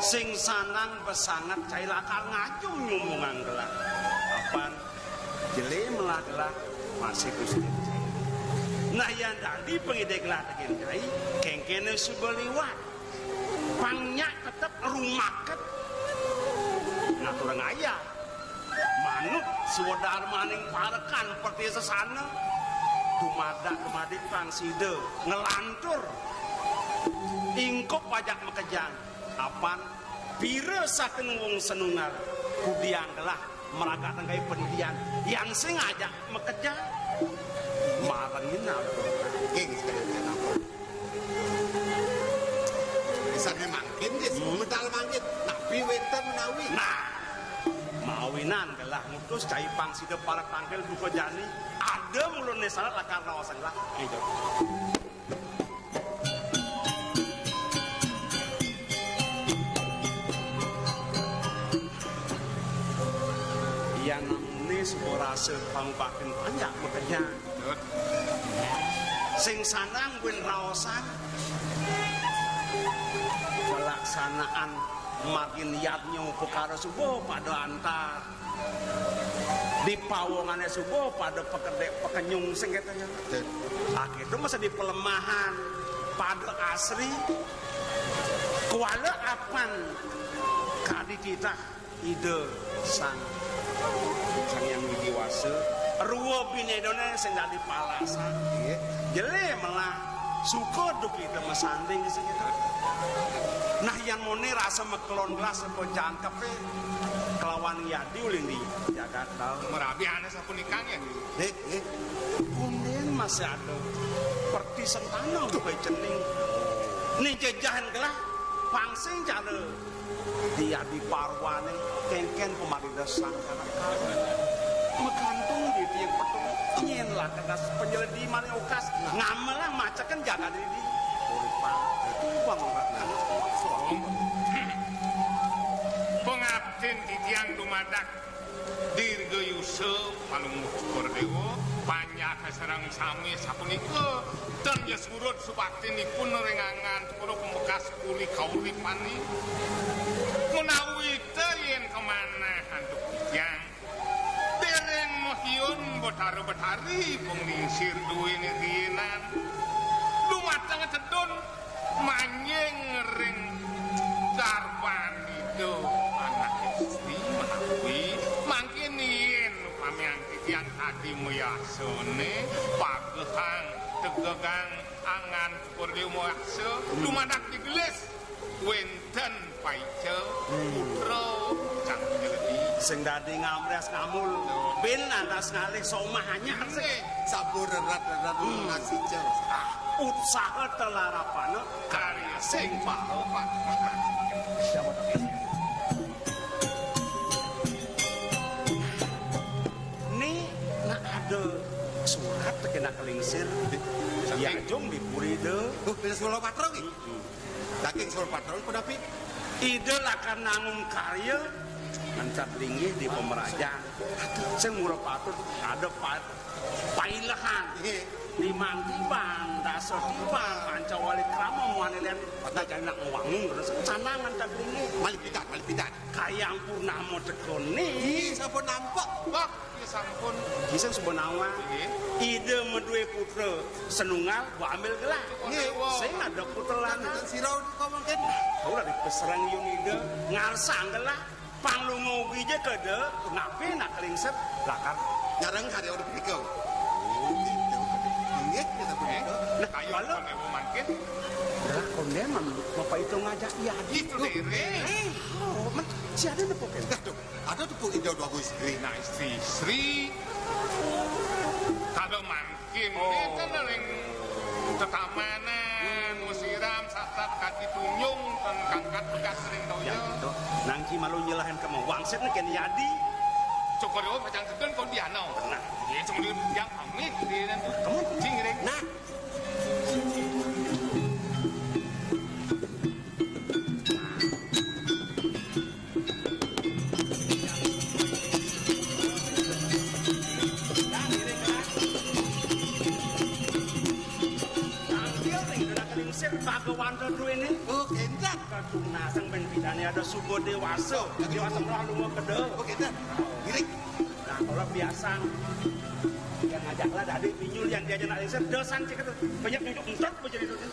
Sing sanang besangat cai lakar ngaju nyumungan gelah apan jeli melah gelah masih gusti cai nah yang tadi pengide gelah tegin cai kengkene subeliwat pangnya tetep rumaket ngaturang ayah manut suwadar maning parekan seperti sesana dumadak kemadik pangside ngelantur ingkup pajak mekejang apan pira saking wong senungal kudiang gelah meraga tenggai pendidian yang sengaja mekejang marangin apa geng sekalian apa bisa memangkin dis medal mangkit nabi wenten menawi nah mawinan gelah ngutus cai pangside para tangkel buka jani ada mulun nesalat lakar rawasan lah gitu rasa pangbakin banyak makanya sing sanang win raosan pelaksanaan makin niatnya perkara subuh pada antar di pawongannya subuh pada pekenyung sing katanya akhir itu masa di pelemahan pada asri kuala apan kadi kita ide sang yang didiwasa ruwa binedone sing dadi palasan jele malah suka duk kita mesanding sekitar nah yang mone rasa mekelon gelas apa jangkepe kelawan yadi ulin di Jakarta merabi aneh sapunikangnya kemudian masih ada perti sentana udah baik cening ini jajahan gelah pangsing cara dia di parwane kengken pemari desang mekantung di tiang petung ingin lah kedas penjeledi mana okas ngamalah macakan jaga diri puripan uang pengabden di tiang dumadak dirgayuse palung Kordewo banyak serang sami sapunika dan ya surut subaktinipun rengangan kulo pembekas kuli kauli pani menawi yen kemana handuk yang dereng mohyun bota karo Betari penglingsir duwe nirinan lumatang cedon manyeng ring Darwanido anak istri mawi mangkin yen pamiang titiang tadi muyasone pagehang tegegang angan kurdi muakse lumadak digelis wenten paice putra cang jeledi sing dadi ngamres ngamul ben andas ngalih somah anyar sing sabur erat-erat nasi cel usaha telarapana karya sing paopat ni nak ada surat kena kelingsir ya jong dipuri de beres solo patrol iki saking solo patrol pedapi ide lakan nanggung karya ancat linggih di pemerajan sing murah patut ada pailahan di mantiban dasar tiban manca wali krama muanelian dagang nak wangun terus canangan tak linggih malipitan kayang purnama tekoni sampun nampak wah ya sampun kisah sebenawa ide medue putra senungal gua ambil gelah sing ada putra lanang sirau ngomongkeun udah dipeserang yung ide ngarsang gelah panglungu bije kede ngapi nak kelingset lakar jarang kada udah pikau gitu nggih kita punya nah kayu kalau konewo mangkin dah kondeman bapak itu ngajak iya itu dere oh si ada nepokin ada tuh pun ide dua istri nah istri kalau mangkin itu ring tetamanan musiram satat kaki tunyung dan kangkat bekas ring ya toyo gitu nangki malu nyelahan kamu wangset nih kan yadi Cokoro pacang sedon kau diano nah ya cuma yang pamit di kamu cing ring nah Bagawan dulu ini kendak kaduna sang ben bidane ada sugo dewasa melalui mau kede kendak girik nah kalau biasa yang ngajaklah dari pinyul yang dia nak riset dosan cek itu banyak nyucuk entot menjadi dosen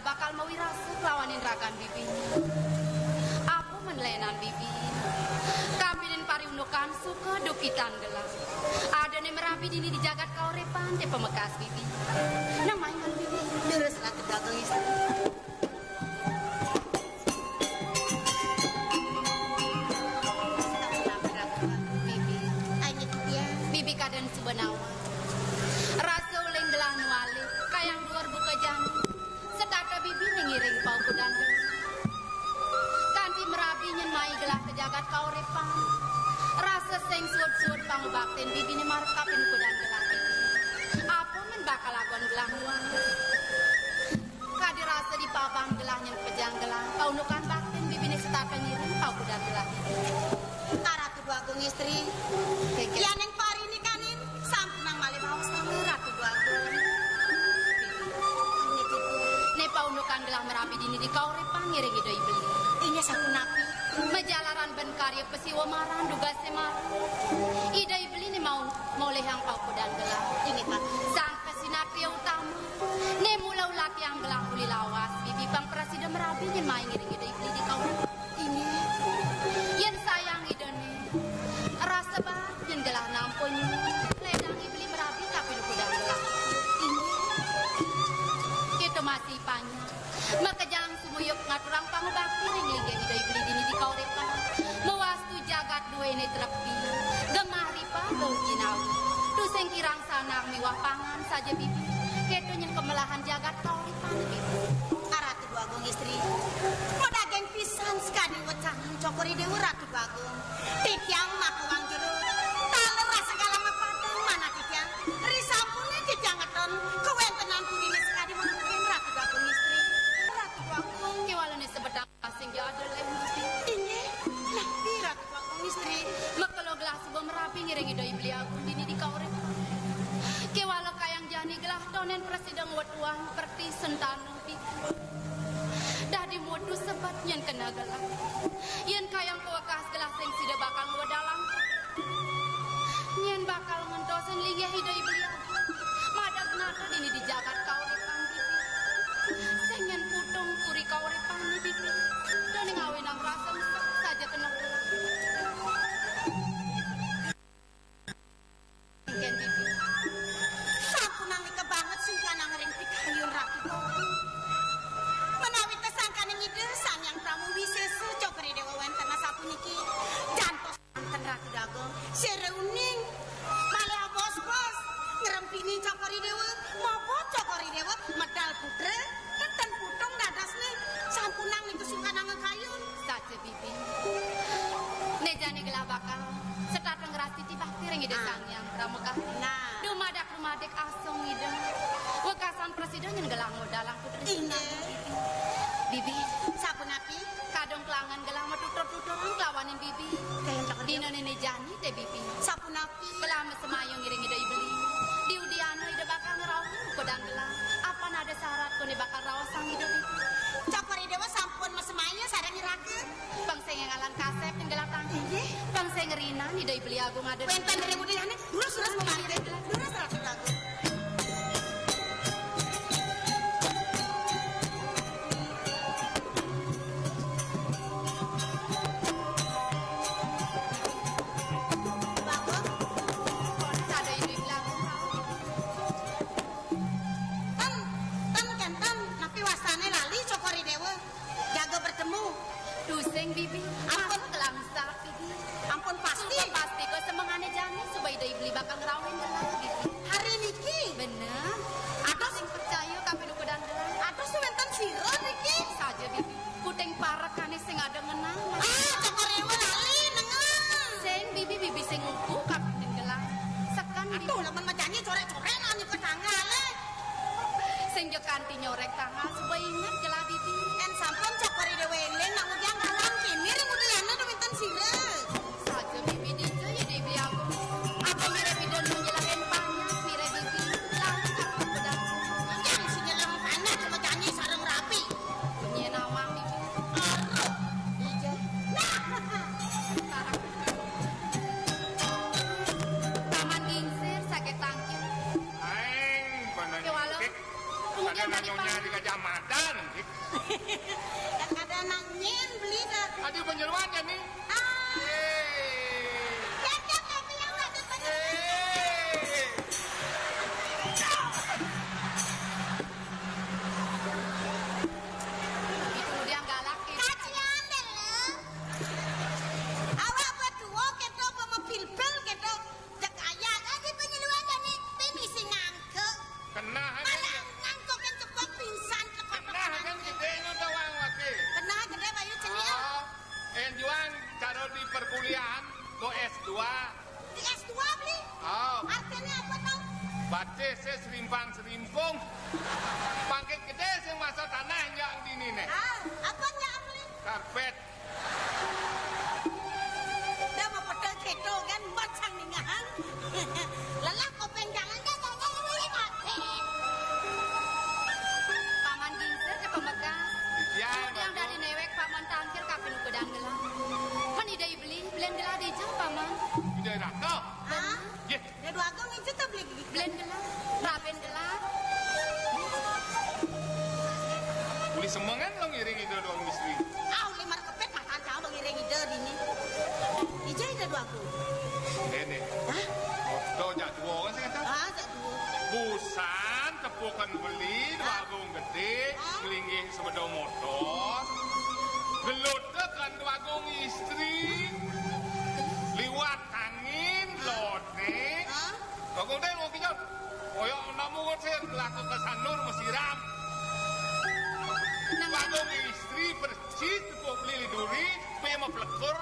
bakal mawirasa lawanin ragan bibi. Apa menlenan bibi? Kambilin pariunukan suka dukitan gelas. Ada nih merapi dini di jagat kaurepan di pemekas bibi. Nang mainan bibi. Terus lah kedagang istri. Bibi, aja dia. Bibi kaden sebenawa. Rasa uleng gelah nuale, kayang luar buka jamu. Sedata bibi ngiring pau kudan gelah. Kanti merapi nyen mai gelah ke jagat kaurepan. Rasa seng suut-suut pangu bakten bibi ni marap kapin kudan gelah bibi. Apa men bakal lagon gelah nuale. Kadi rasa di pabang gelah nyen pejang gelah. Kau nukan bakten bibi ni sedata ngiring pau kudan gelah bibi. Ratu Dua Agung istri. Ya neng pari ini kanin sampun nang malih mau sama Ratu Dua Agung. Ne paunukan gelah merapi dini di kaurepan ngiringi doi beli. Inya saku napi. Majalaran benkari Maria pesiwa marang duga semarang. Idai beli ni mau lehang pau kudan gelang. Ingat pak. Sang pesinapia utama. Ne mula ulat yang gelang uli lawas. Bibi bang presiden merabi ni main ngiring idai beli di kau. Ini. Yen sayang idane. Rasa bah yen gelang nampunyu. Ledang ibli merabi tapi lu kudan gelang. Ini. Kita masih panjang. Maka jangan sumuyuk ngaturang pangubakti ring linggih idai beli dini di kau repa. Mewastu jagat dua ini terpi. Gemah ripa bau jinawi. Tu sing kirang sanang miwah pangan saja bibi. Keto yang kemelahan jagat kau repa bibi. Ratu Agung istri. Moda geng pisan sekali wecangan cokori dewa Ratu Agung. Titiang makuang juru. Talera segala mepadang mana titiang. Risampuni titiang ngeton. Kewentenan purine sekali menungguin Ratu Agung istri. Ratu Agung. Kewalani sebedang asing ya ada bibi. Ini. Nabi Ratu Agung istri. Mekelo gelah sebelum merapi ngiring idai beli aku dini di kau repa. Kewala kayang jani gelah tonen presiden wetuang perti sentano bibi. Dari modus sebat yang kena gelah. Yang kayang kuakas gelah sing sida bakal wedalang. Yang bakal ngentosen linggih hidai beliau. Madag nata dini di jagat kau repan bibi. Sengen putung puri kau repan bibi. Dan ngawin ang rasa mesek saja kena gelah. Mungkin bibi. Sapunang ika banget sungkan ang ring pikayun Ratu Agung. Menawi kesangkan ide sang yang pramu wisesu cokri dewa wenten sapuniki. Jantos anten Ratu Agung. Sereuning. Malih bos-bos. Ngerempini cokri dewa. Mopo cokri dewa. Medal putre. Enten putung dadas nih. Sampunang nih kesungkan ang kayun. Saja bibi. Nejani gelah bakal. Setatang ngerasti bakti ring ide sang yang pramuka. Nah. Dumadak-dumadak asong ide. Wekasan presiden yang gelang modalang putri. Ini. Bibi, Sapunaki. kadang kelangan gelang metutur-tuturan kelawanin bibi. Kayak cokri Dino nenek jani teh bibi. Sapunaki. Gelang semayong ngiring ide ibeli. Di udiano ide bakal ngerawin kodang gelang. Apa nada syarat kone bakal rawasang ide bibi. Cokri dewa sampun mesemanya sarang irake. Bang saya ngalan kasep yang gelang tangki. Bang saya ngerinan ide ibeli agung ada. Wentan dari mudiane. Lurus-lurus memanggil. Lurus Ratu Agung. Ada ide ibeli agung. Tan kentan, napi wasane lali cokori dewa. Jaga bertemu. Duseng bibi. Ampun gelang sak bibi. Ampun pasti. Sumpah pasti kok semangane jani supaya ide ibeli bakal ngerawin gelang bibi. Hari niki. Bener. Aku sing percaya kabeh nu kodang gelang. Aduh suwentan siro niki. Saja bibi. Puting parek kane sing ada ngenang. Cokori dewa lali nengang. Sing bibi sing nguku kabeh gelang. Sekan bibi. Aduh lamun majani corek-corek anu ke tangale. Sing yo kanti nyorek tangan supaya ingat gelang bibi. En sampun cokori dewa eling nak mudiang kalam kini remudiane duwinten siro. Saja bibi dijo ya bibi aku. Apa mire bidon menjelahin panjang mire bibi. Lalu kabeh kodang. Yang sini lemah panas cuma janji sareng rapi. Bunyi nawang bibi. Iya. Sarang. Taman gingsir sakit tangkil. Aing Kewalo. penanya. Kemudian Ada tadi nanyonya di Gajah Madan. Dan ada nangin beli dah. Adi penyeruannya nih. Ah, Yeay. jajak tapi yang ada banyak. Yeay. kemudian galak ya. Kacian deh lo. Awak berdua kita bawa pilpil kita cek ayat aja penyeluan jadi misi ngangkek. Kena Malah ngangkek yang cepat pingsan cepat. Kena kan gede nyontong wang wake. Kena gede bayu ceria. Oh, juang taruh di perkuliahan go S2. Di S2 beli. Oh, Artinya apa tau? baca saya serimpang-serimpung. Pangkit gede sing masa tanah yang di ini nih. Apanya beli? Karpet. Dah mau pedal keto kan bacang ningahan. Lelah kopeng jangan beli mati. Paman gingsir ke pemegang. Ya, Kemudian dari newek paman tangkir kapin pedang gelang. Kan ide beli bukan beli wagung gede melinggih sepeda motor gelut kan wagung istri liwat angin lode wagung deh mau kijot koyo namu ngosen laku ke sanur mesiram wagung istri percis tepuk lili duri supaya mau pelekur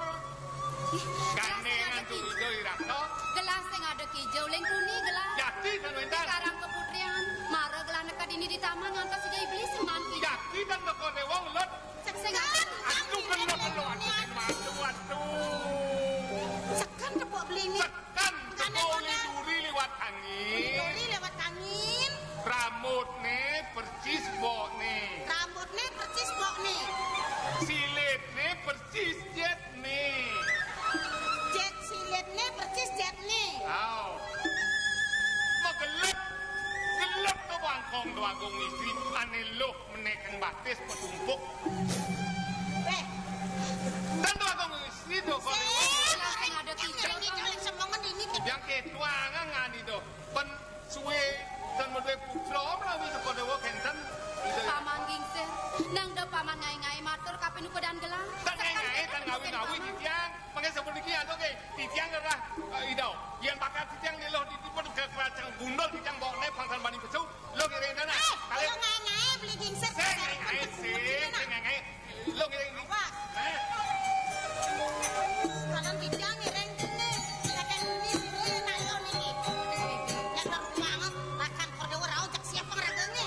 gandengan tuh hijau irakno Gelas yang ada hijau lengkuni gelas. jadi kan wendan Sekarang keputrian mara gelas nekat ini di taman ngantos si iblis semanti. jadi kan nekone wong lot Sekan. aduh kenapa lo aduh Sekan tepuk beli ini. sekan tepuk lili duri liwat angin Dori lewat angin. rambutnya percis bokne Rambutnya percis bok nih. silitnya percis jet nih Jet silitnya percis jet nih. Aw. Mau gelap tuh bangkong tuh agung istri aneh loh menekan batis petumpuk dan tuh agung istri tuh Gelas yang ada hijau. Semongan ini yang ketuangan ngani tuh pen suwe dan medwe putra melalui sekolah dewa kenten Paman gingsir. Nang do paman ngai-ngai matur kapinu kedan gelas. dan ngai dan ngawi-ngawi titiang pakai seperti kia tuh ke titiang gerah idau yang bakal titiang di loh di tipe ke kerajaan gundul titiang bawa ne pangkal bani pecu lo kira dana kalau ngai-ngai beli gingset. saya ngai lo kira ini Kanan bidang ngereng kene. Kakek ini sini nayo nih. Yang terbanget makan kordewa rau jak siap pengragangnya.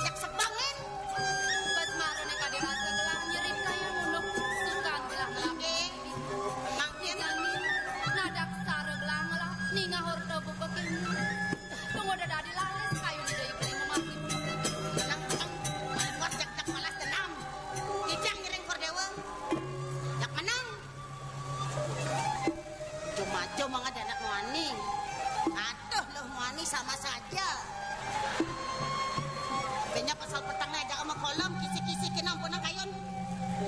Jak sebangin. Pas mara nekat di rasa gelas nyerip layar muluk. Sukan gelas Oke. Mampir nadak sara gelas ngelah ninga horto bubekin. Tunggu dada di lalis kayu di daya beli memati muluk. nang buat jak malas tenang. Dijang ngereng kordewa. Jak menang. Cuma ada anak muani. Aduh loh muani sama saja. Kayaknya pasal petangnya ada sama kolom kisi-kisi kinam punang kayon.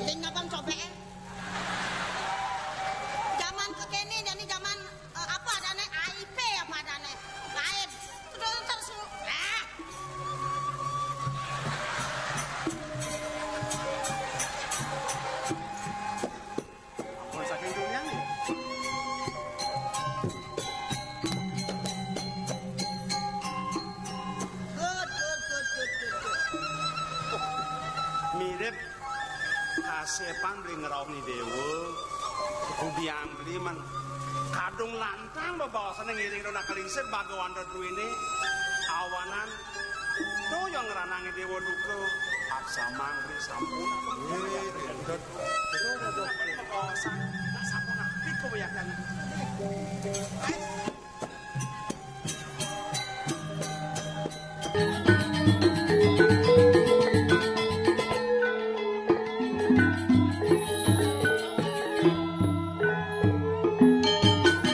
Ling ngabang coba zaman kekini dan ini zaman apa adanya IP apa adanya lain terus Mau saking dunia nih. good. Mirip kasepan beli ngerau ni dewa kubiang beli man kadung lantang bawa sana ngiring rona kalingsir bagawan dadu ini awanan tuh yang ngeranangi dewa duka aksa mangri sampun bawa sana sampun aku ya kan